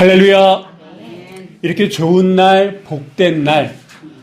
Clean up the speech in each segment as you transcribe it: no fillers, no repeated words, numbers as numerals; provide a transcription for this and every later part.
할렐루야. 이렇게 좋은 날, 복된 날,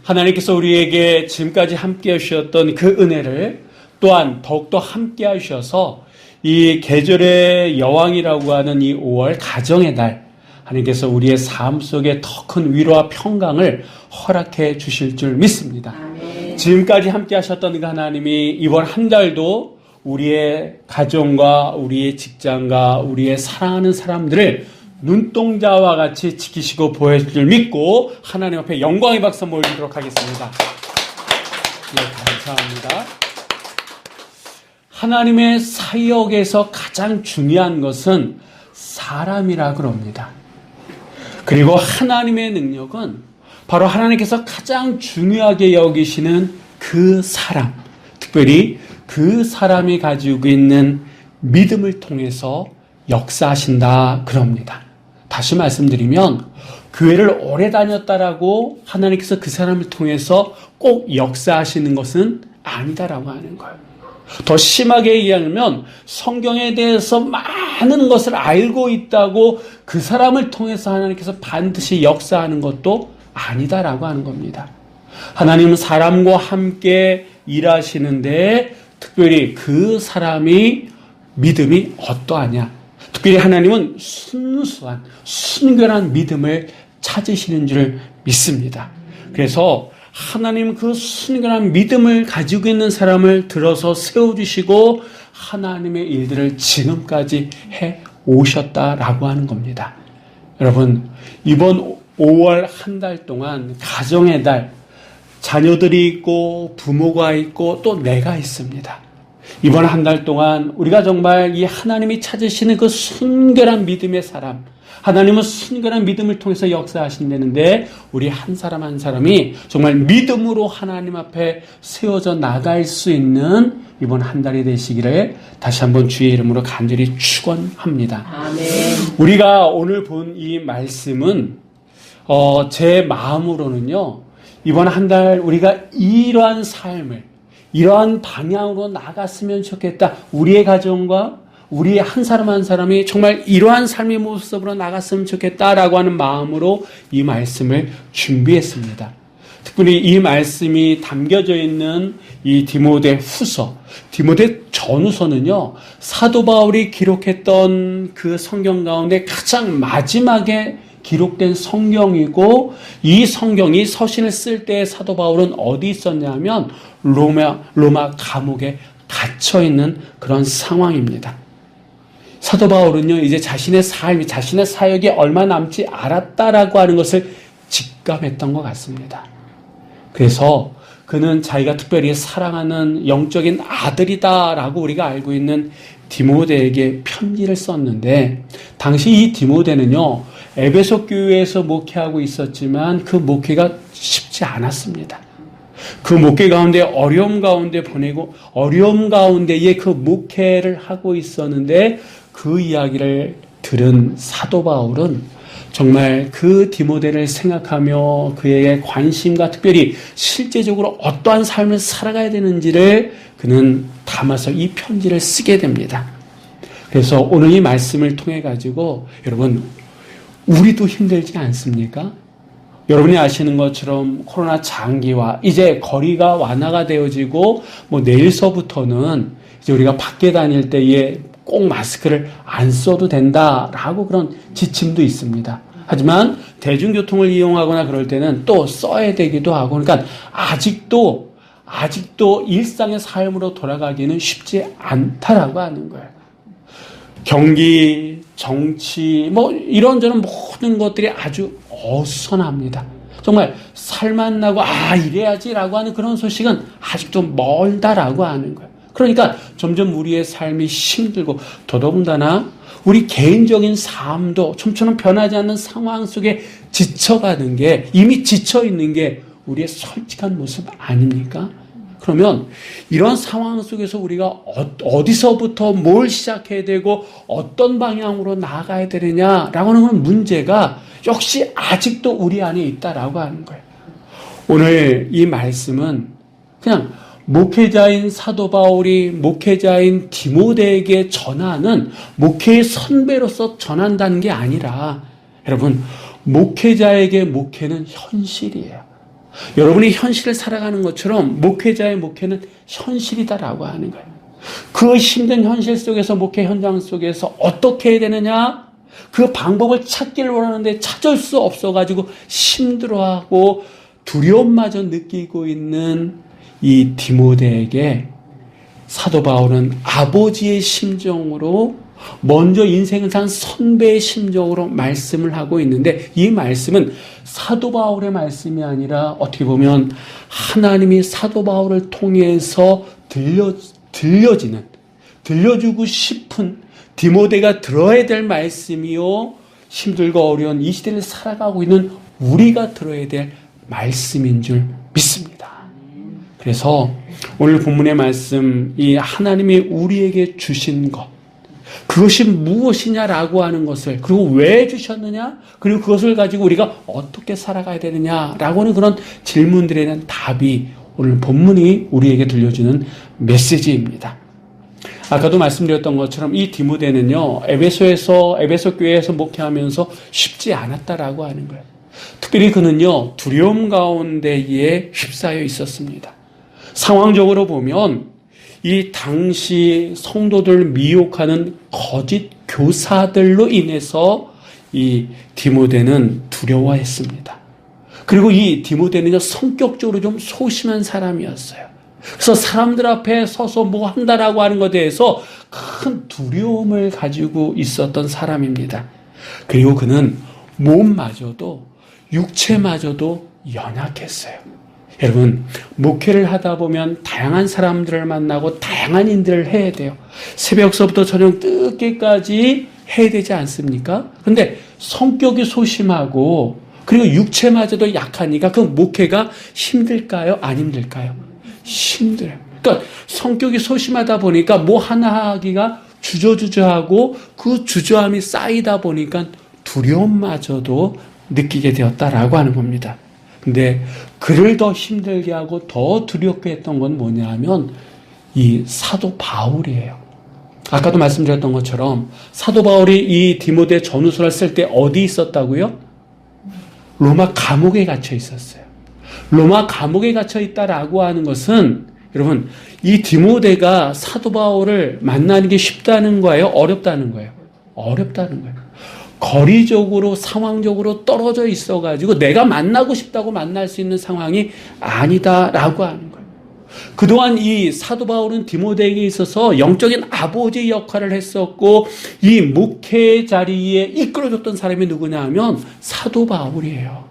하나님께서 우리에게 지금까지 함께 하셨던 그 은혜를 또한 더욱더 함께 하셔서 이 계절의 여왕이라고 하는 이 5월 가정의 날, 하나님께서 우리의 삶 속에 더 큰 위로와 평강을 허락해 주실 줄 믿습니다. 아멘. 지금까지 함께 하셨던 그 하나님이 이번 한 달도 우리의 가정과 우리의 직장과 우리의 사랑하는 사람들을 눈동자와 같이 지키시고 보호해줄 줄 믿고 하나님 앞에 영광의 박수 올리도록 하겠습니다. 네, 감사합니다. 하나님의 사역에서 가장 중요한 것은 사람이라 그럽니다. 그리고 하나님의 능력은 바로 하나님께서 가장 중요하게 여기시는 그 사람, 특별히 그 사람이 가지고 있는 믿음을 통해서 역사하신다 그럽니다. 다시 말씀드리면 교회를 오래 다녔다라고 하나님께서 그 사람을 통해서 꼭 역사하시는 것은 아니다라고 하는 거예요. 더 심하게 얘기하면 성경에 대해서 많은 것을 알고 있다고 그 사람을 통해서 하나님께서 반드시 역사하는 것도 아니다라고 하는 겁니다. 하나님은 사람과 함께 일하시는데 특별히 그 사람이 믿음이 어떠하냐, 특별히 하나님은 순수한 순결한 믿음을 찾으시는 줄 믿습니다. 그래서 하나님 그 순결한 믿음을 가지고 있는 사람을 들어서 세워주시고 하나님의 일들을 지금까지 해 오셨다라고 하는 겁니다. 여러분, 이번 5월 한 달 동안 가정의 달, 자녀들이 있고 부모가 있고 또 내가 있습니다. 이번 한 달 동안 우리가 정말 이 하나님이 찾으시는 그 순결한 믿음의 사람, 하나님은 순결한 믿음을 통해서 역사하신다는데 우리 한 사람 한 사람이 정말 믿음으로 하나님 앞에 세워져 나갈 수 있는 이번 한 달이 되시기를 다시 한번 주의 이름으로 간절히 축원합니다. 아멘. 우리가 오늘 본 이 말씀은 제 마음으로는요, 이번 한 달 우리가 이러한 삶을, 이러한 방향으로 나갔으면 좋겠다. 우리의 가정과 우리 한 사람 한 사람이 정말 이러한 삶의 모습으로 나갔으면 좋겠다라고 하는 마음으로 이 말씀을 준비했습니다. 특별히 이 말씀이 담겨져 있는 이 디모데 후서, 디모데 전후서는요, 사도 바울이 기록했던 그 성경 가운데 가장 마지막에 기록된 성경이고, 이 성경이 서신을 쓸 때 사도 바울은 어디 있었냐면 로마 감옥에 갇혀 있는 그런 상황입니다. 사도 바울은요, 이제 자신의 삶이, 자신의 사역이 얼마 남지 않았다라고 하는 것을 직감했던 것 같습니다. 그래서 그는 자기가 특별히 사랑하는 영적인 아들이다라고 우리가 알고 있는 디모데에게 편지를 썼는데, 당시 이 디모데는요, 에베소 교회에서 목회하고 있었지만 그 목회가 쉽지 않았습니다. 그 목회 가운데 어려움 가운데 보내고 어려움 가운데에 그 목회를 하고 있었는데, 그 이야기를 들은 사도 바울은 정말 그 디모데를 생각하며 그에게 관심과 특별히 실제적으로 어떠한 삶을 살아가야 되는지를 그는 담아서 이 편지를 쓰게 됩니다. 그래서 오늘 이 말씀을 통해 가지고 여러분, 우리도 힘들지 않습니까? 여러분이 아시는 것처럼 코로나 장기화, 이제 거리가 완화가 되어지고 내일서부터는 이제 우리가 밖에 다닐 때에 꼭 마스크를 안 써도 된다라고 그런 지침도 있습니다. 하지만 대중교통을 이용하거나 그럴 때는 또 써야 되기도 하고, 그러니까 아직도 일상의 삶으로 돌아가기는 쉽지 않다라고 하는 거예요. 경기, 정치, 이런저런 모든 것들이 아주 어수선합니다. 정말 살만 나고 이래야지라고 하는 그런 소식은 아직도 멀다라고 하는 거예요. 그러니까 점점 우리의 삶이 힘들고, 더더군다나 우리 개인적인 삶도 좀처럼 변하지 않는 상황 속에 지쳐가는 게, 이미 지쳐있는 게 우리의 솔직한 모습 아닙니까? 그러면 이런 상황 속에서 우리가 어디서부터 뭘 시작해야 되고 어떤 방향으로 나아가야 되느냐라고 하는 문제가 역시 아직도 우리 안에 있다라고 하는 거예요. 오늘 이 말씀은 그냥 목회자인 사도 바울이 목회자인 디모데에게 전하는 목회의 선배로서 전한다는 게 아니라 여러분, 목회자에게 목회는 현실이에요. 여러분이 현실을 살아가는 것처럼 목회자의 목회는 현실이다라고 하는 거예요. 그 힘든 현실 속에서, 목회 현장 속에서 어떻게 해야 되느냐? 그 방법을 찾기를 원하는데 찾을 수 없어가지고 힘들어하고 두려움마저 느끼고 있는 이 디모데에게 사도 바울은 아버지의 심정으로, 먼저 인생을 산 선배의 심정으로 말씀을 하고 있는데, 이 말씀은 사도 바울의 말씀이 아니라 어떻게 보면 하나님이 사도 바울을 통해서 들려주고 싶은, 디모데가 들어야 될 말씀이요, 힘들고 어려운 이 시대를 살아가고 있는 우리가 들어야 될 말씀인 줄 믿습니다. 그래서 오늘 본문의 말씀, 이 하나님이 우리에게 주신 것, 그것이 무엇이냐라고 하는 것을, 그리고 왜 주셨느냐, 그리고 그것을 가지고 우리가 어떻게 살아가야 되느냐라고 하는 그런 질문들에 대한 답이 오늘 본문이 우리에게 들려주는 메시지입니다. 아까도 말씀드렸던 것처럼 이 디모데는요, 에베소 교회에서 목회하면서 쉽지 않았다라고 하는 거예요. 특별히 그는요, 두려움 가운데에 휩싸여 있었습니다. 상황적으로 보면 이 당시 성도들 미혹하는 거짓 교사들로 인해서 이 디모데는 두려워했습니다. 그리고 이 디모데는요, 성격적으로 좀 소심한 사람이었어요. 그래서 사람들 앞에 서서 뭐 한다라고 하는 것에 대해서 큰 두려움을 가지고 있었던 사람입니다. 그리고 그는 몸마저도, 육체마저도 연약했어요. 여러분, 목회를 하다 보면 다양한 사람들을 만나고 다양한 일들을 해야 돼요. 새벽서부터 저녁 늦게까지 해야 되지 않습니까? 그런데 성격이 소심하고 그리고 육체마저도 약하니까 그 목회가 힘들까요? 안 힘들까요? 힘들어요. 그러니까 성격이 소심하다 보니까 뭐 하나 하기가 주저주저하고 그 주저함이 쌓이다 보니까 두려움마저도 느끼게 되었다라고 하는 겁니다. 근데 그를 더 힘들게 하고 더 두렵게 했던 건 뭐냐 하면 이 사도 바울이에요. 아까도 말씀드렸던 것처럼 사도 바울이 이 디모데 전후서를 쓸 때 어디 있었다고요? 로마 감옥에 갇혀 있었어요. 로마 감옥에 갇혀 있다라고 하는 것은, 여러분, 이 디모데가 사도 바울을 만나는 게 쉽다는 거예요? 어렵다는 거예요? 어렵다는 거예요. 거리적으로, 상황적으로 떨어져 있어가지고 내가 만나고 싶다고 만날 수 있는 상황이 아니다라고 하는 거예요. 그동안 이 사도 바울은 디모데에게 있어서 영적인 아버지 역할을 했었고, 이 목회 자리에 이끌어줬던 사람이 누구냐 하면 사도 바울이에요.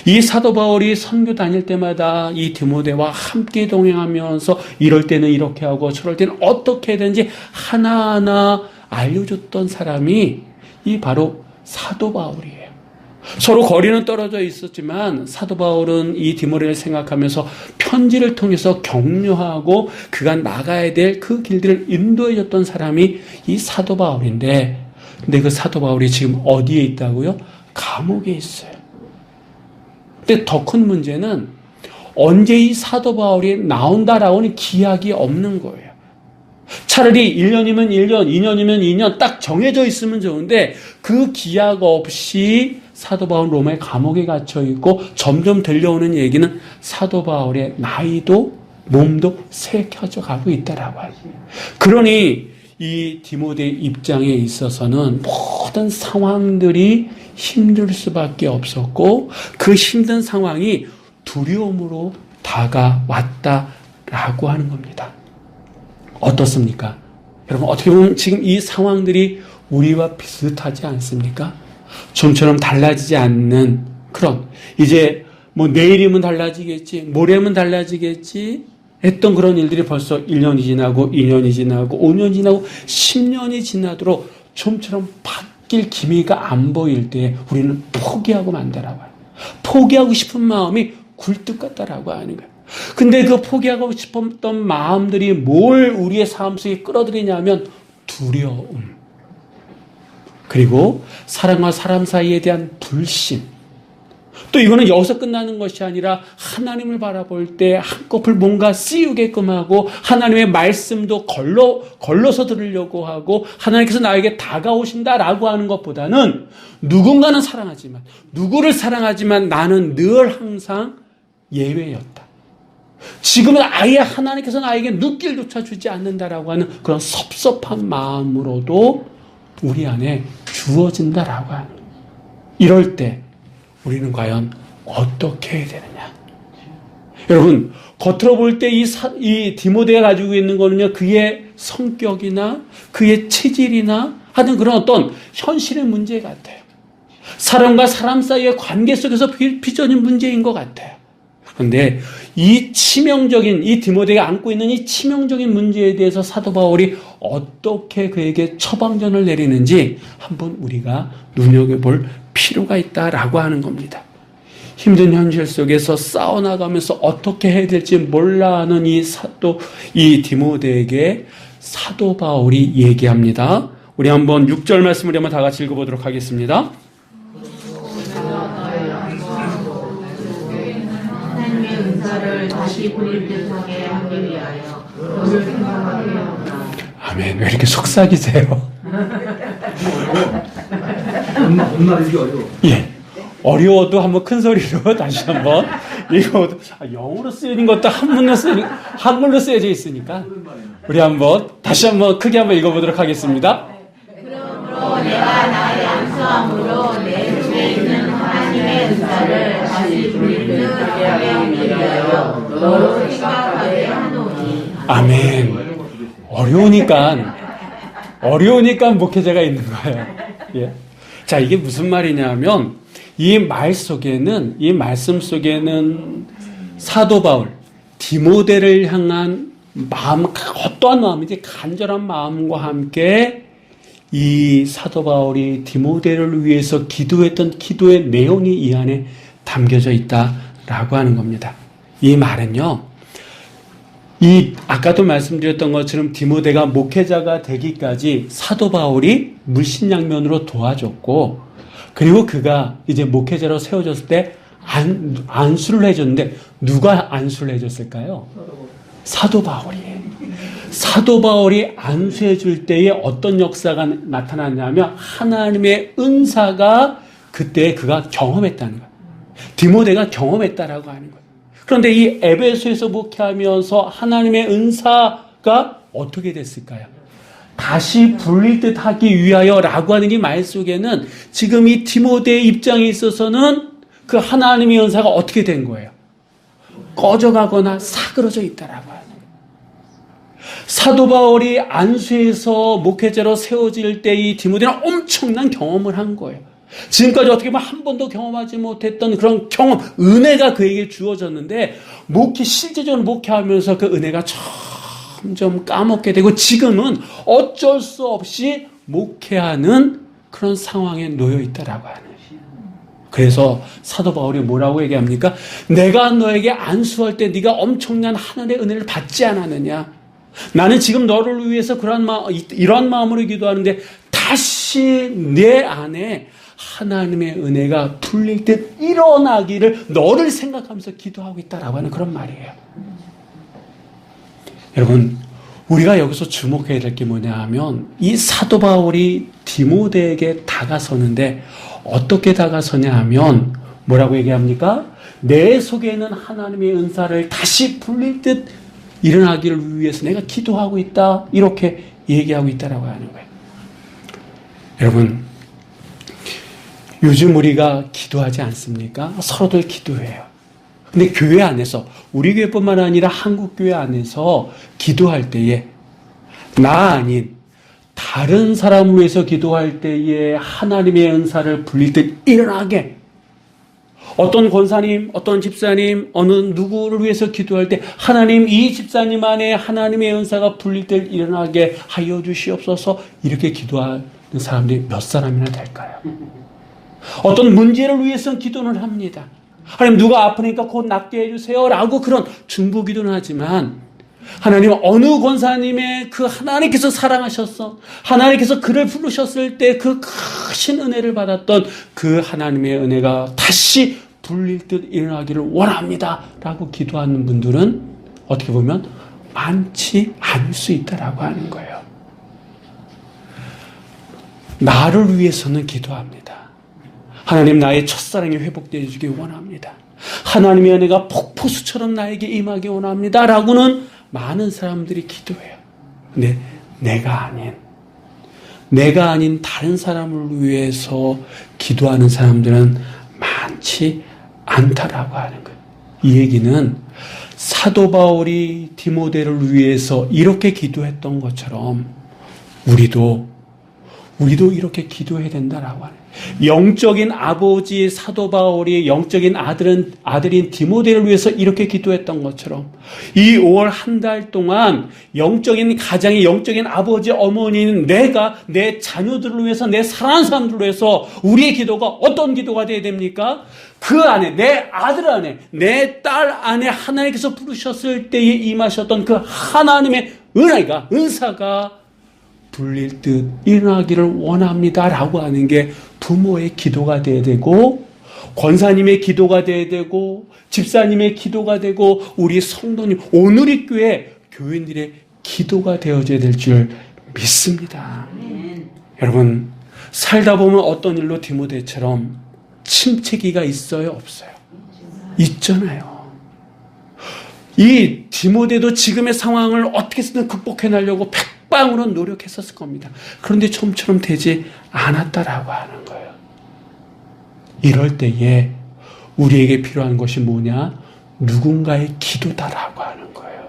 이 사도 바울이 선교 다닐 때마다 이 디모데와 함께 동행하면서 이럴 때는 이렇게 하고 저럴 때는 어떻게 해야되는지 하나하나 알려줬던 사람이 이 바로 사도 바울이에요. 서로 거리는 떨어져 있었지만 사도 바울은 이 디모데를 생각하면서 편지를 통해서 격려하고 그가 나가야 될 그 길들을 인도해줬던 사람이 이 사도 바울인데, 근데 그 사도 바울이 지금 어디에 있다고요? 감옥에 있어요. 근데 더 큰 문제는 언제 이 사도 바울이 나온다라고 하는 기약이 없는 거예요. 차라리 1년이면 1년, 2년이면 2년 딱 정해져 있으면 좋은데 그 기약 없이 사도 바울 로마의 감옥에 갇혀 있고, 점점 들려오는 얘기는 사도 바울의 나이도 몸도 쇠켜져 가고 있다라고 하죠. 그러니 이 디모데 입장에 있어서는 모든 상황들이 힘들 수밖에 없었고, 그 힘든 상황이 두려움으로 다가왔다라고 하는 겁니다. 어떻습니까? 여러분, 어떻게 보면 지금 이 상황들이 우리와 비슷하지 않습니까? 좀처럼 달라지지 않는 그런, 이제 뭐 내일이면 달라지겠지, 모레면 달라지겠지 했던 그런 일들이 벌써 1년이 지나고 2년이 지나고 5년이 지나고 10년이 지나도록 좀처럼 바뀔 기미가 안 보일 때 우리는 포기하고 만다라고 해요. 포기하고 싶은 마음이 굴뚝 같다라고 하는 거예요. 근데 그 포기하고 싶었던 마음들이 뭘 우리의 삶 속에 끌어들이냐면 두려움, 그리고 사람과 사람 사이에 대한 불신, 또 이거는 여기서 끝나는 것이 아니라 하나님을 바라볼 때 한꺼풀 뭔가 씌우게끔 하고 하나님의 말씀도 걸러서 들으려고 하고 하나님께서 나에게 다가오신다라고 하는 것보다는 누군가는 사랑하지만 누구를 사랑하지만 나는 늘 항상 예외였다. 지금은 아예 하나님께서 나에게 눈길조차 주지 않는다라고 하는 그런 섭섭한 마음으로도 우리 안에 주어진다라고 하는 이럴 때 우리는 과연 어떻게 해야 되느냐? 여러분, 겉으로 볼 때 이 디모데가 가지고 있는 거는요, 그의 성격이나 그의 체질이나 하는 그런 어떤 현실의 문제 같아요. 사람과 사람 사이의 관계 속에서 빚어진 문제인 것 같아요. 그런데 이 디모데가 안고 있는 이 치명적인 문제에 대해서 사도 바울이 어떻게 그에게 처방전을 내리는지 한번 우리가 눈여겨볼 필요가 있다라고 하는 겁니다. 힘든 현실 속에서 싸워나가면서 어떻게 해야 될지 몰라 하는 이 디모데에게 사도 바울이 얘기합니다. 우리 한번 6절 말씀을 한번 다 같이 읽어보도록 하겠습니다. 하나님의 은사를 다시 부릴 듯하게 하기 위하여 너를 생각하게 하오나. 아멘. 왜 이렇게 속삭이세요? 엄마 이게 어려워. 예. 어려워도 한번 큰 소리로 다시 한번 읽어보도록. 영어로 쓰여진 것도 한글로 쓰여져 있으니까 우리 한번 다시 한번 크게 한번 읽어보도록 하겠습니다. 그러므로 내가 나의 안수함으로 내 속에 있는 하나님의 은사를 다시 부릴 듯하게 하기 위하여 너로 생각하게 하노니. 아멘. 어려우니까 목회자가 있는 거예요. 예. 자, 이게 무슨 말이냐면 이 말씀 속에는 사도 바울, 디모데를 향한 마음, 어떠한 마음인지 간절한 마음과 함께 이 사도 바울이 디모데를 위해서 기도했던 기도의 내용이 이 안에 담겨져 있다라고 하는 겁니다. 이 말은요, 아까도 말씀드렸던 것처럼 디모데가 목회자가 되기까지 사도 바울이 물신양면으로 도와줬고, 그리고 그가 이제 목회자로 세워졌을 때 안수를 해줬는데, 누가 안수를 해줬을까요? 사도 바울이에요. 사도 바울이 안수해줄 때에 어떤 역사가 나타났냐면, 하나님의 은사가 그때 그가 경험했다는 거예요. 디모데가 경험했다라고 하는 거예요. 그런데 이 에베소에서 목회하면서 하나님의 은사가 어떻게 됐을까요? 다시 불릴 듯 하기 위하여 라고 하는 이 말 속에는 지금 이 디모데의 입장에 있어서는 그 하나님의 은사가 어떻게 된 거예요? 꺼져가거나 사그러져 있다라고 하는 거예요. 사도 바울이 안수해서 목회자로 세워질 때 이 디모데는 엄청난 경험을 한 거예요. 지금까지 어떻게 보면 한 번도 경험하지 못했던 그런 경험, 은혜가 그에게 주어졌는데, 실제적으로 목회하면서 그 은혜가 점점 까먹게 되고, 지금은 어쩔 수 없이 목회하는 그런 상황에 놓여 있다라고 하는. 그래서 사도 바울이 뭐라고 얘기합니까? 내가 너에게 안수할 때 네가 엄청난 하늘의 은혜를 받지 않았느냐? 나는 지금 너를 위해서 이러한 마음으로 기도하는데, 다시 내 안에 하나님의 은혜가 풀릴 듯 일어나기를 너를 생각하면서 기도하고 있다라고 하는 그런 말이에요. 여러분, 우리가 여기서 주목해야 될 게 뭐냐 하면, 이 사도 바울이 디모데에게 다가서는데 어떻게 다가서냐 하면 뭐라고 얘기합니까? 내 속에는 하나님의 은사를 다시 풀릴 듯 일어나기를 위해서 내가 기도하고 있다, 이렇게 얘기하고 있다라고 하는 거예요. 여러분, 요즘 우리가 기도하지 않습니까? 서로들 기도해요. 근데 교회 안에서, 우리 교회뿐만 아니라 한국 교회 안에서 기도할 때에 나 아닌 다른 사람을 위해서 기도할 때에 하나님의 은사를 불릴 듯 일어나게, 어떤 권사님, 어떤 집사님, 어느 누구를 위해서 기도할 때 하나님, 이 집사님 안에 하나님의 은사가 불릴 듯 일어나게 하여 주시옵소서, 이렇게 기도하는 사람들이 몇 사람이나 될까요? 어떤 문제를 위해서는 기도를 합니다. 하나님, 누가 아프니까 곧 낫게 해주세요 라고 그런 중보기도는 하지만, 하나님, 어느 권사님의 그 하나님께서 사랑하셔서 하나님께서 그를 부르셨을 때 그 크신 은혜를 받았던 그 하나님의 은혜가 다시 불릴 듯 일어나기를 원합니다 라고 기도하는 분들은 어떻게 보면 많지 않을 수 있다라고 하는 거예요. 나를 위해서는 기도합니다. 하나님, 나의 첫사랑이 회복되어 주길 원합니다. 하나님의 은혜가 폭포수처럼 나에게 임하기 원합니다 라고는 많은 사람들이 기도해요. 근데 내가 아닌 다른 사람을 위해서 기도하는 사람들은 많지 않다라고 하는 거예요. 이 얘기는 사도 바울이 디모데를 위해서 이렇게 기도했던 것처럼 우리도 이렇게 기도해야 된다라고 하는 거예요. 영적인 아버지 사도 바울이 영적인 아들인 디모데를 위해서 이렇게 기도했던 것처럼 이 5월 한 달 동안 영적인 가장의 영적인 아버지 어머니는 내가 내 자녀들을 위해서 내 사랑하는 사람들을 위해서 우리의 기도가 어떤 기도가 되어야 됩니까? 그 안에 내 아들 안에 내 딸 안에 하나님께서 부르셨을 때에 임하셨던 그 하나님의 은사가 불릴 듯 일어나기를 원합니다라고 하는 게 부모의 기도가 돼야 되고 권사님의 기도가 돼야 되고 집사님의 기도가 되고 우리 성도님 오늘의 교인들의 기도가 되어져야 될 줄 믿습니다. 여러분, 살다 보면 어떤 일로 디모데처럼 침체기가 있어요, 없어요? 있잖아요. 이 디모데도 지금의 상황을 어떻게 해서든 극복해내려고 백방으로 노력했었을 겁니다. 그런데 좀처럼 되지 않았다라고 하는 거예요. 이럴 때에 우리에게 필요한 것이 뭐냐? 누군가의 기도다라고 하는 거예요.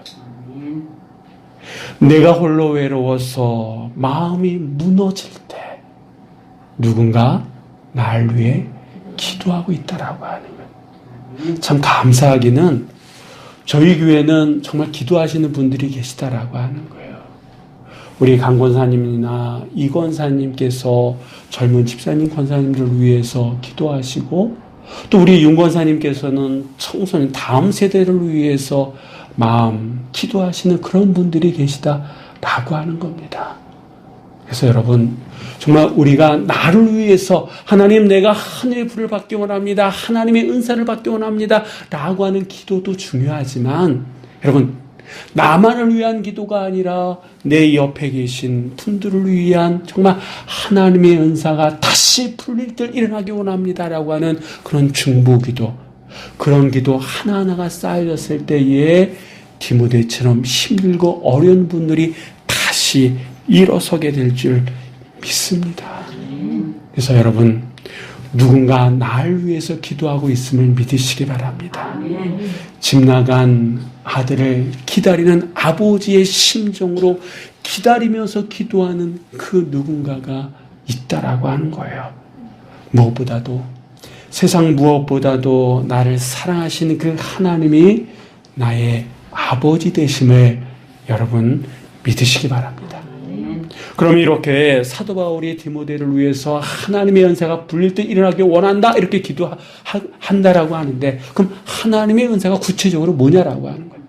내가 홀로 외로워서 마음이 무너질 때 누군가 날 위해 기도하고 있다라고 하는 거예요. 참 감사하기는 저희 교회는 정말 기도하시는 분들이 계시다라고 하는 거예요. 우리 강 권사님이나 이 권사님께서 젊은 집사님 권사님들을 위해서 기도하시고 또 우리 윤 권사님께서는 청소년 다음 세대를 위해서 마음 기도하시는 그런 분들이 계시다라고 하는 겁니다. 그래서 여러분 정말 우리가 나를 위해서 하나님 내가 하늘의 불을 받기 원합니다. 하나님의 은사를 받기 원합니다. 라고 하는 기도도 중요하지만 여러분 나만을 위한 기도가 아니라 내 옆에 계신 분들을 위한 정말 하나님의 은사가 다시 풀릴 때 일어나기 원합니다라고 하는 그런 중보기도 그런 기도 하나하나가 쌓여졌을 때에 디모데처럼 힘들고 어려운 분들이 다시 일어서게 될 줄 믿습니다. 그래서 여러분 누군가 날 위해서 기도하고 있음을 믿으시기 바랍니다. 집 나간 아들을 기다리는 아버지의 심정으로 기다리면서 기도하는 그 누군가가 있다라고 하는 거예요. 무엇보다도 세상 무엇보다도 나를 사랑하시는 그 하나님이 나의 아버지 되심을 여러분 믿으시기 바랍니다. 그럼 이렇게 사도 바울이 디모데를 위해서 하나님의 은사가 불릴 때 일어나기 원한다 이렇게 기도한다라고 하는데 그럼 하나님의 은사가 구체적으로 뭐냐라고 하는 거예요.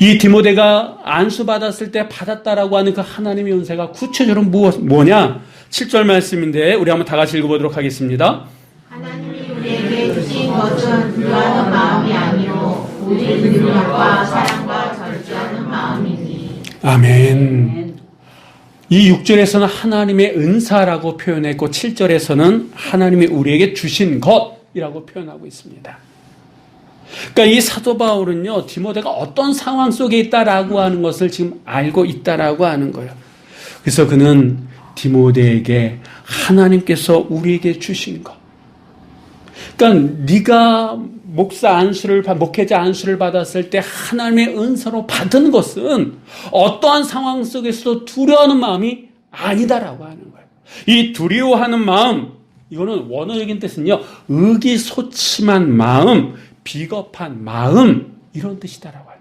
이 디모데가 안수 받았을 때 받았다라고 하는 그 하나님의 은사가 구체적으로 뭐냐? 7절 말씀인데 우리 한번 다 같이 읽어보도록 하겠습니다. 하나님이 우리에게 주신 것은 두려워하는 마음이 아니요 오직 능력과 사랑과 절제하는 마음이니. 아멘. 이 6절에서는 하나님의 은사라고 표현했고 7절에서는 하나님이 우리에게 주신 것이라고 표현하고 있습니다. 그러니까 이 사도 바울은요 디모데가 어떤 상황 속에 있다라고 하는 것을 지금 알고 있다라고 하는 거예요. 그래서 그는 디모데에게 하나님께서 우리에게 주신 것, 그러니까 네가 목회자 안수를 받았을 때 하나님의 은사로 받은 것은 어떠한 상황 속에서도 두려워하는 마음이 아니다라고 하는 거예요. 이 두려워하는 마음, 이거는 원어적인 뜻은요 의기소침한 마음, 비겁한 마음 이런 뜻이다라고 해요.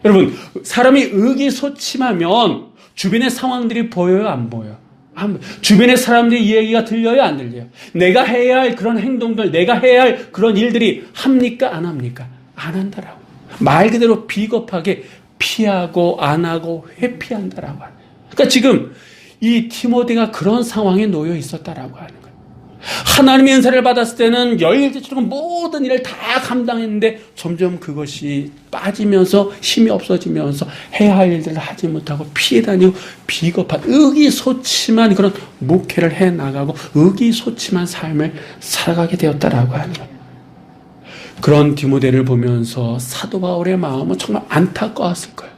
여러분 사람이 의기소침하면 주변의 상황들이 보여요, 안 보여요? 주변의 사람들의 이야기가 들려요, 안 들려요? 내가 해야 할 그런 행동들, 내가 해야 할 그런 일들이 합니까, 안 합니까? 안 한다라고. 말 그대로 비겁하게 피하고 안 하고 회피한다라고 하는. 그러니까 지금 이 디모데가 그런 상황에 놓여 있었다라고 하는 거예요. 하나님의 은사를 받았을 때는 여일대처럼 모든 일을 다 감당했는데 점점 그것이 빠지면서 힘이 없어지면서 해야 할 일들을 하지 못하고 피해 다니고 비겁한 의기소침한 그런 목회를 해나가고 의기소침한 삶을 살아가게 되었다라고 하는 거예요. 그런 디모데를 보면서 사도 바울의 마음은 정말 안타까웠을 거예요.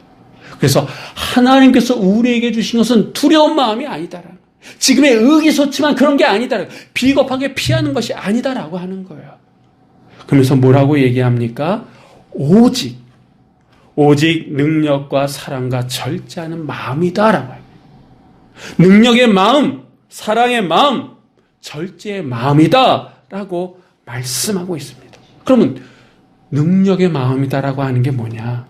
그래서 하나님께서 우리에게 주신 것은 두려운 마음이 아니다라는 거예요. 지금의 의기소침한 그런 게 아니다라고, 비겁하게 피하는 것이 아니다라고 하는 거예요. 그러면서 뭐라고 얘기합니까? 오직 능력과 사랑과 절제하는 마음이다라고 해요. 능력의 마음, 사랑의 마음, 절제의 마음이다라고 말씀하고 있습니다. 그러면 능력의 마음이다라고 하는 게 뭐냐?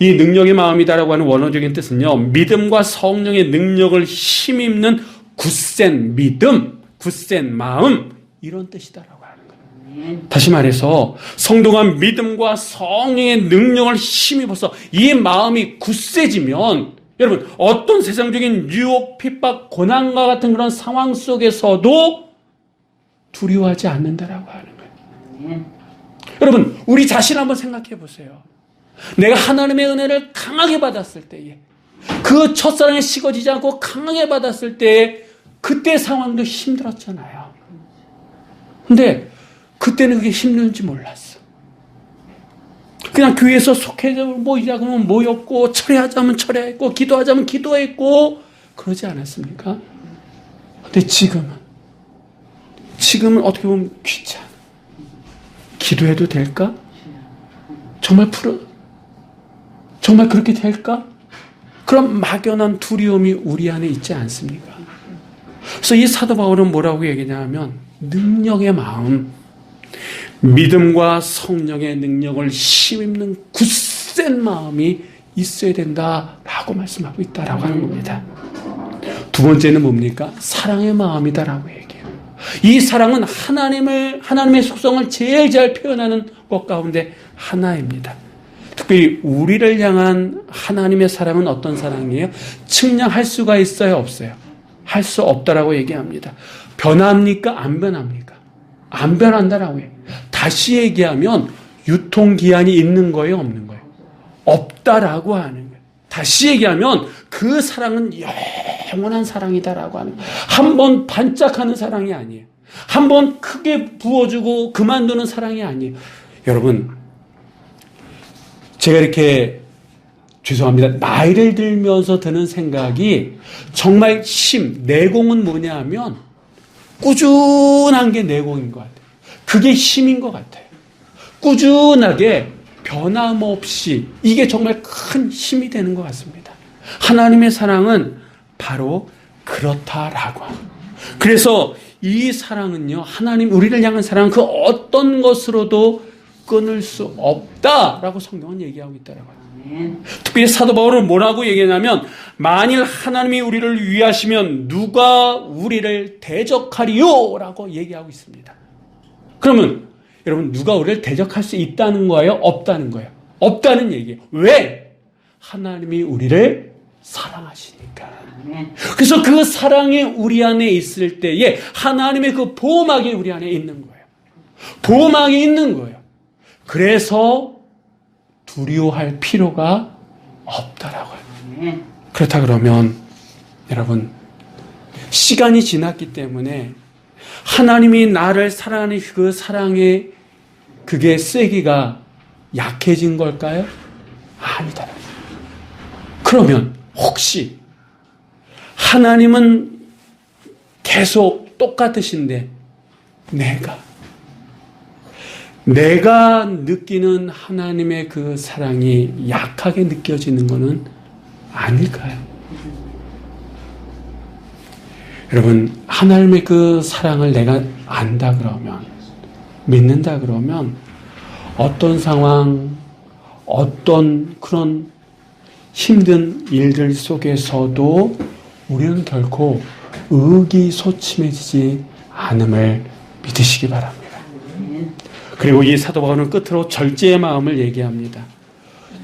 이 능력의 마음이다라고 하는 원어적인 뜻은요, 믿음과 성령의 능력을 힘입는 굳센 믿음, 굳센 마음, 이런 뜻이다라고 하는 거예요. 다시 말해서 성도가 믿음과 성령의 능력을 힘입어서 이 마음이 굳세지면 여러분 어떤 세상적인 유혹, 핍박, 고난과 같은 그런 상황 속에서도 두려워하지 않는다라고 하는 거예요. 여러분 우리 자신 한번 생각해 보세요. 내가 하나님의 은혜를 강하게 받았을 때에 그 첫사랑에 식어지지 않고 강하게 받았을 때에 그때 상황도 힘들었잖아요. 근데 그때는 그게 힘든지 몰랐어. 그냥 교회에서 속해서 모이자고 하면 모였고 철회하자면 철회했고 기도하자면 기도했고 그러지 않았습니까? 근데 지금은 어떻게 보면 귀찮아. 기도해도 될까? 정말 그렇게 될까? 그런 막연한 두려움이 우리 안에 있지 않습니까? 그래서 이 사도 바울은 뭐라고 얘기냐면 능력의 마음, 믿음과 성령의 능력을 힘입는 굳센 마음이 있어야 된다라고 말씀하고 있다라고 하는 겁니다. 두 번째는 뭡니까? 사랑의 마음이다라고 얘기해요. 이 사랑은 하나님의 속성을 제일 잘 표현하는 것 가운데 하나입니다. 특별히 우리를 향한 하나님의 사랑은 어떤 사랑이에요? 측량할 수가 있어요? 없어요? 할 수 없다라고 얘기합니다. 변합니까? 안 변합니까? 안 변한다라고 해요. 다시 얘기하면 유통기한이 있는 거예요? 없는 거예요? 없다라고 하는 거예요. 다시 얘기하면 그 사랑은 영원한 사랑이다라고 하는 거예요. 한 번 반짝하는 사랑이 아니에요. 한 번 크게 부어주고 그만두는 사랑이 아니에요. 여러분 제가 이렇게 죄송합니다. 나이를 들면서 드는 생각이 정말 내공은 뭐냐 하면 꾸준한 게 내공인 것 같아요. 그게 힘인 것 같아요. 꾸준하게 변함없이 이게 정말 큰 힘이 되는 것 같습니다. 하나님의 사랑은 바로 그렇다라고 합니다. 그래서 이 사랑은요, 우리를 향한 사랑은 그 어떤 것으로도 끊을 수 없다라고 성경은 얘기하고 있다라고 합니다. 특별히 사도 바울은 뭐라고 얘기하냐면 만일 하나님이 우리를 위하시면 누가 우리를 대적하리요? 라고 얘기하고 있습니다. 그러면 여러분 누가 우리를 대적할 수 있다는 거예요? 없다는 거예요? 없다는 얘기예요. 왜? 하나님이 우리를 사랑하시니까. 그래서 그 사랑이 우리 안에 있을 때에 하나님의 그 보호막이 우리 안에 있는 거예요. 보호막이 있는 거예요. 그래서 두려워할 필요가 없다라고 해요. 그렇다 그러면 여러분 시간이 지났기 때문에 하나님이 나를 사랑하는 그 사랑의 그게 세기가 약해진 걸까요? 아니다. 그러면 혹시 하나님은 계속 똑같으신데 내가 느끼는 하나님의 그 사랑이 약하게 느껴지는 것은 아닐까요? 여러분, 하나님의 그 사랑을 내가 안다 그러면, 믿는다 그러면, 어떤 상황, 어떤 그런 힘든 일들 속에서도 우리는 결코 의기소침해지지 않음을 믿으시기 바랍니다. 그리고 이 사도 바울은 끝으로 절제의 마음을 얘기합니다.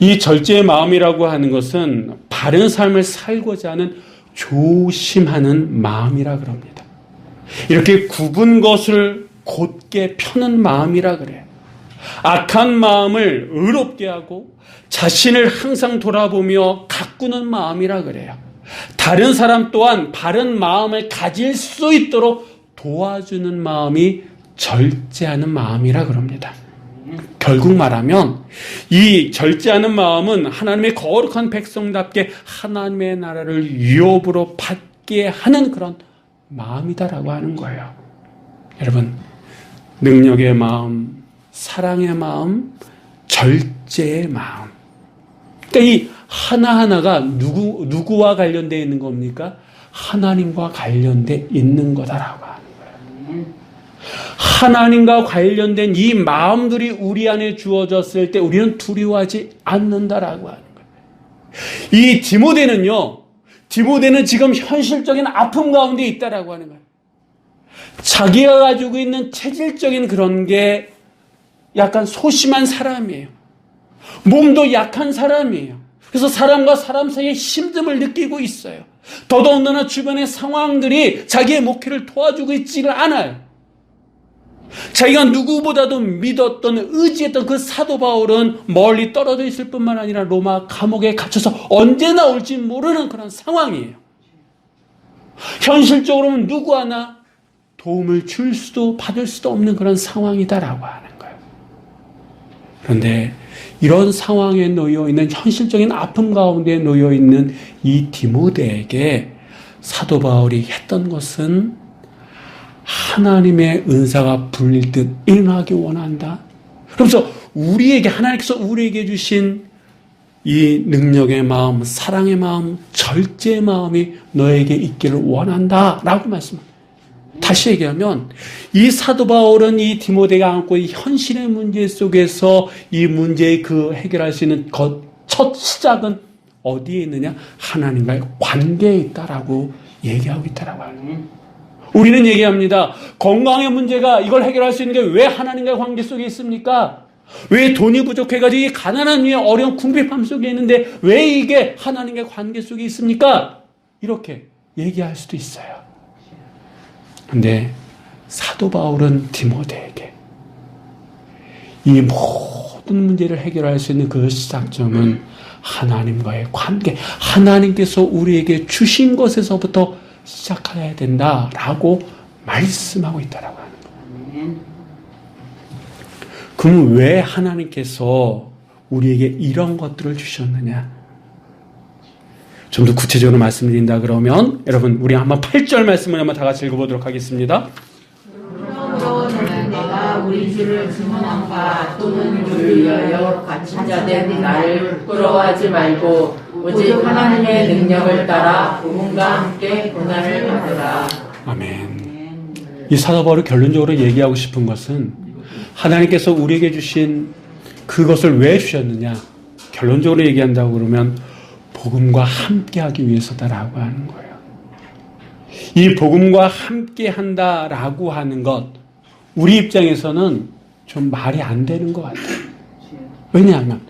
이 절제의 마음이라고 하는 것은 바른 삶을 살고자 하는 조심하는 마음이라 그럽니다. 이렇게 굽은 것을 곧게 펴는 마음이라 그래요. 악한 마음을 의롭게 하고 자신을 항상 돌아보며 가꾸는 마음이라 그래요. 다른 사람 또한 바른 마음을 가질 수 있도록 도와주는 마음이 절제하는 마음이라 그럽니다. 결국 말하면 이 절제하는 마음은 하나님의 거룩한 백성답게 하나님의 나라를 유업으로 받게 하는 그런 마음이다라고 하는 거예요. 여러분, 능력의 마음, 사랑의 마음, 절제의 마음. 그러니까 이 하나하나가 누구와 관련되어 있는 겁니까? 하나님과 관련되어 있는 거다라고 하는 거예요. 하나님과 관련된 이 마음들이 우리 안에 주어졌을 때 우리는 두려워하지 않는다라고 하는 거예요. 이 디모데는 지금 현실적인 아픔 가운데 있다라고 하는 거예요. 자기가 가지고 있는 체질적인 그런 게 약간 소심한 사람이에요. 몸도 약한 사람이에요. 그래서 사람과 사람 사이에 힘듦을 느끼고 있어요. 더더군다나 주변의 상황들이 자기의 목회를 도와주고 있지를 않아요. 자기가 누구보다도 믿었던, 의지했던 그 사도 바울은 멀리 떨어져 있을 뿐만 아니라 로마 감옥에 갇혀서 언제 나올지 모르는 그런 상황이에요. 현실적으로는 누구 하나 도움을 줄 수도 받을 수도 없는 그런 상황이다라고 하는 거예요. 그런데 이런 상황에 놓여 있는, 현실적인 아픔 가운데 놓여 있는 이 디모데에게 사도 바울이 했던 것은 하나님의 은사가 불릴 듯 일어나기 원한다. 그러면서 하나님께서 우리에게 주신 이 능력의 마음, 사랑의 마음, 절제의 마음이 너에게 있기를 원한다 라고 말씀합니다. 다시 얘기하면 이 사도 바울은 이 디모데가 안고 이 현실의 문제 속에서 이 문제의 그 해결할 수 있는 첫 시작은 어디에 있느냐? 하나님과의 관계에 있다라고 얘기하고 있다라고 하는 거예요. 우리는 얘기합니다. 건강의 문제가 이걸 해결할 수 있는 게 왜 하나님과의 관계 속에 있습니까? 왜 돈이 부족해가지고 이 가난한 위에 어려운 궁핍함 속에 있는데 왜 이게 하나님과의 관계 속에 있습니까? 이렇게 얘기할 수도 있어요. 근데 사도 바울은 디모데에게 이 모든 문제를 해결할 수 있는 그 시작점은 하나님과의 관계, 하나님께서 우리에게 주신 것에서부터 시작해야 된다라고 말씀하고 있다라고 하는 거예요. 그럼 왜 하나님께서 우리에게 이런 것들을 주셨느냐? 좀 더 구체적으로 말씀드린다 그러면 여러분 우리 한번 8절 말씀을 한번 다 같이 읽어보도록 하겠습니다. 그러므로 내가 우리 주를 증언함과 또는 주를 위하여 갇힌 자된 나를 부끄러워하지 말고 오직 하나님의 능력을 따라 복음과 함께 고난을 받으라. 아멘. 이 사도 바울이 결론적으로 얘기하고 싶은 것은 하나님께서 우리에게 주신 그것을 왜 주셨느냐? 결론적으로 얘기한다고 그러면 복음과 함께하기 위해서다라고 하는 거예요. 이 복음과 함께한다라고 하는 것, 우리 입장에서는 좀 말이 안 되는 것 같아요. 왜냐하면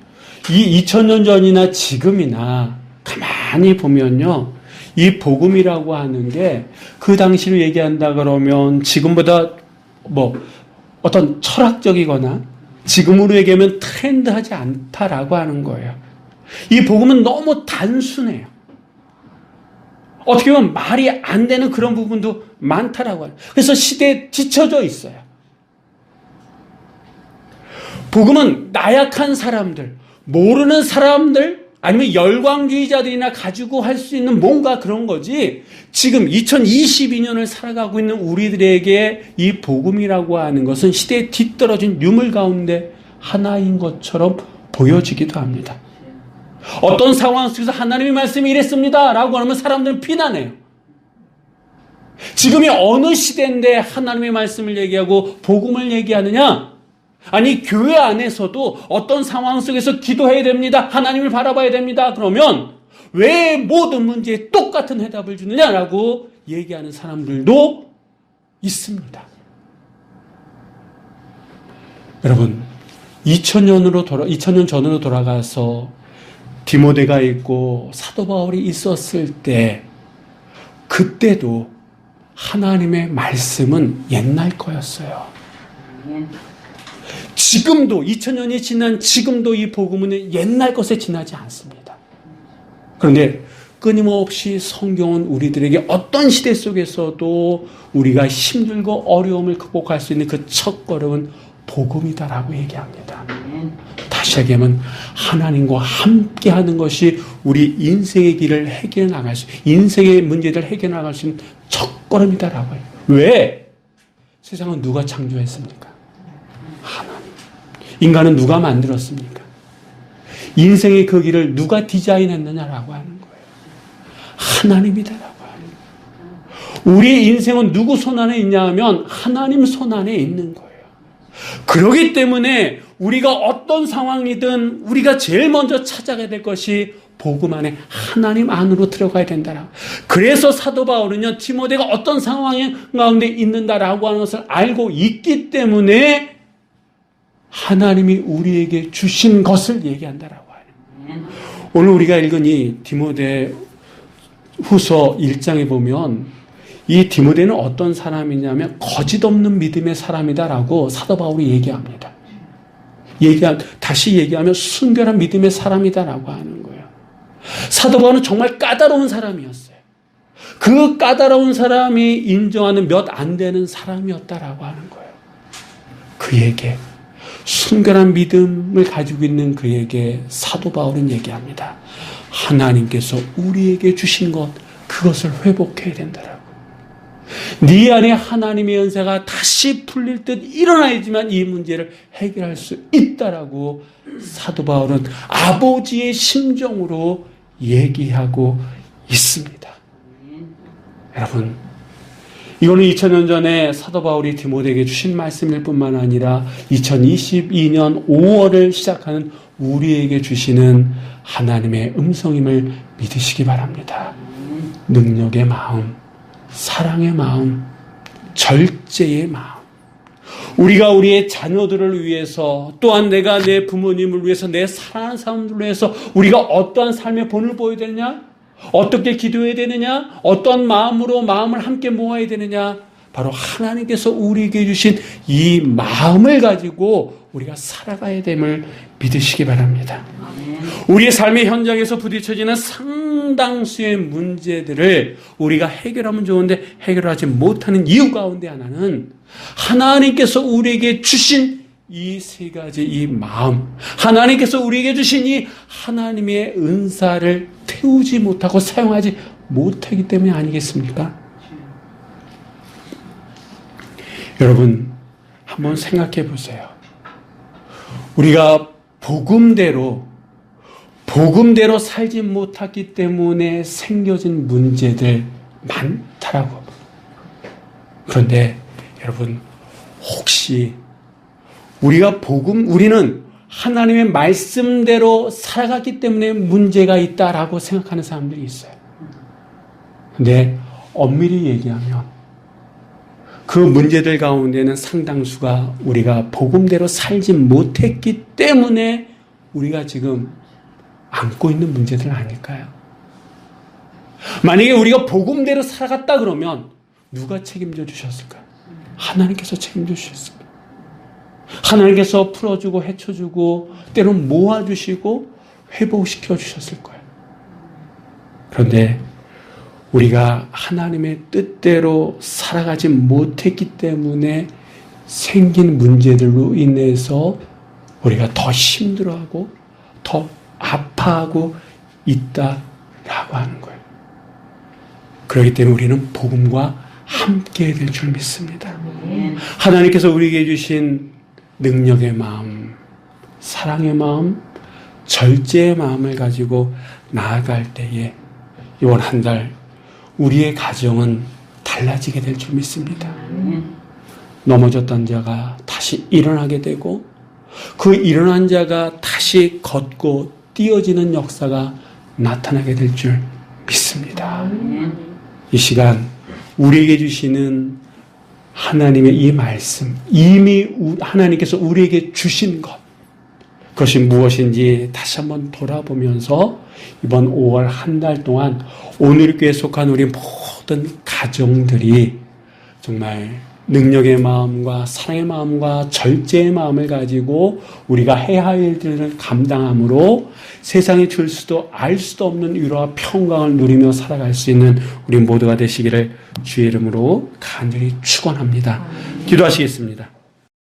이 2000년 전이나 지금이나 가만히 보면요, 이 복음이라고 하는 게 그 당시로 얘기한다 그러면 지금보다 어떤 철학적이거나 지금으로 얘기하면 트렌드하지 않다라고 하는 거예요. 이 복음은 너무 단순해요. 어떻게 보면 말이 안 되는 그런 부분도 많다라고 해요. 그래서 시대에 뒤처져 있어요. 복음은 나약한 사람들, 모르는 사람들, 아니면 열광주의자들이나 가지고 할 수 있는 뭔가 그런 거지, 지금 2022년을 살아가고 있는 우리들에게 이 복음이라고 하는 것은 시대에 뒤떨어진 유물 가운데 하나인 것처럼 보여지기도 합니다. 어떤 상황 속에서 하나님의 말씀이 이랬습니다 라고 하면 사람들은 비난해요. 지금이 어느 시대인데 하나님의 말씀을 얘기하고 복음을 얘기하느냐? 아니, 교회 안에서도 어떤 상황 속에서 기도해야 됩니다, 하나님을 바라봐야 됩니다 그러면 왜 모든 문제에 똑같은 해답을 주느냐라고 얘기하는 사람들도 있습니다. 여러분, 2000년 전으로 돌아가서 디모데가 있고 사도 바울이 있었을 때, 그때도 하나님의 말씀은 옛날 거였어요. 지금도 2000년이 지난 지금도 이 복음은 옛날 것에 지나지 않습니다. 그런데 끊임없이 성경은 우리들에게 어떤 시대 속에서도 우리가 힘들고 어려움을 극복할 수 있는 그 첫걸음은 복음이다라고 얘기합니다. 다시 얘기하면 하나님과 함께하는 것이 우리 인생의 길을 해결해 나갈 수, 인생의 문제들을 해결해 나갈 수 있는 첫걸음이다라고 해요. 왜? 세상은 누가 창조했습니까? 하나님. 인간은 누가 만들었습니까? 인생의 그 길을 누가 디자인했느냐라고 하는 거예요. 하나님이다라고 하는 거예요. 우리의 인생은 누구 손 안에 있냐 하면 하나님 손 안에 있는 거예요. 그렇기 때문에 우리가 어떤 상황이든 우리가 제일 먼저 찾아가야 될 것이 복음 안에 하나님 안으로 들어가야 된다라고. 그래서 사도 바울은요, 디모데가 어떤 상황 가운데 있는다라고 하는 것을 알고 있기 때문에 하나님이 우리에게 주신 것을 얘기한다라고 하는. 오늘 우리가 읽은 이 디모데 후서 1장에 보면 이 디모데는 어떤 사람이냐면 거짓 없는 믿음의 사람이다라고 사도 바울이 얘기합니다. 다시 얘기하면 순결한 믿음의 사람이다라고 하는 거예요. 사도 바울은 정말 까다로운 사람이었어요. 그 까다로운 사람이 인정하는 몇 안 되는 사람이었다라고 하는 거예요. 그에게 순결한 믿음을 가지고 있는 그에게 사도 바울은 얘기합니다. 하나님께서 우리에게 주신 것, 그것을 회복해야 된다라고. 네 안에 하나님의 은사가 다시 풀릴 듯 일어나야지만 이 문제를 해결할 수 있다라고 사도 바울은 아버지의 심정으로 얘기하고 있습니다. 여러분, 이거는 2000년 전에 사도 바울이 디모데에게 주신 말씀일 뿐만 아니라 2022년 5월을 시작하는 우리에게 주시는 하나님의 음성임을 믿으시기 바랍니다. 능력의 마음, 사랑의 마음, 절제의 마음. 우리가 우리의 자녀들을 위해서, 또한 내가 내 부모님을 위해서, 내 사랑하는 사람들을 위해서 우리가 어떠한 삶의 본을 보여야 되느냐? 어떻게 기도해야 되느냐? 어떤 마음으로 마음을 함께 모아야 되느냐? 바로 하나님께서 우리에게 주신 이 마음을 가지고 우리가 살아가야 됨을 믿으시기 바랍니다. 우리의 삶의 현장에서 부딪혀지는 상당수의 문제들을 우리가 해결하면 좋은데 해결하지 못하는 이유 가운데 하나는 하나님께서 우리에게 주신 이 세 가지 이 마음, 하나님께서 우리에게 주신 이 하나님의 은사를 태우지 못하고 사용하지 못하기 때문에 아니겠습니까? 여러분, 한번 생각해 보세요. 우리가 복음대로 살지 못했기 때문에 생겨진 문제들 많다라고. 그런데 여러분, 혹시 우리는 하나님의 말씀대로 살아갔기 때문에 문제가 있다라고 생각하는 사람들이 있어요. 근데 엄밀히 얘기하면 그 문제들 가운데는 상당수가 우리가 복음대로 살지 못했기 때문에 우리가 지금 안고 있는 문제들 아닐까요? 만약에 우리가 복음대로 살아갔다 그러면 누가 책임져 주셨을까요? 하나님께서 책임져 주셨을까요? 하나님께서 풀어주고 헤쳐주고 때로는 모아주시고 회복시켜 주셨을 거예요. 그런데 우리가 하나님의 뜻대로 살아가지 못했기 때문에 생긴 문제들로 인해서 우리가 더 힘들어하고 더 아파하고 있다라고 하는 거예요. 그렇기 때문에 우리는 복음과 함께 될 줄 믿습니다. 하나님께서 우리에게 주신 능력의 마음, 사랑의 마음, 절제의 마음을 가지고 나아갈 때에 이번 한 달 우리의 가정은 달라지게 될 줄 믿습니다. 넘어졌던 자가 다시 일어나게 되고 그 일어난 자가 다시 걷고 뛰어지는 역사가 나타나게 될 줄 믿습니다. 이 시간 우리에게 주시는 하나님의 이 말씀, 이미 하나님께서 우리에게 주신 것, 그것이 무엇인지 다시 한번 돌아보면서 이번 5월 한 달 동안 오늘 교회에 속한 우리 모든 가정들이 정말 능력의 마음과 사랑의 마음과 절제의 마음을 가지고 우리가 해야 할 일들을 감당함으로 세상에 줄 수도 알 수도 없는 위로와 평강을 누리며 살아갈 수 있는 우리 모두가 되시기를 주의 이름으로 간절히 축원합니다. 기도하시겠습니다.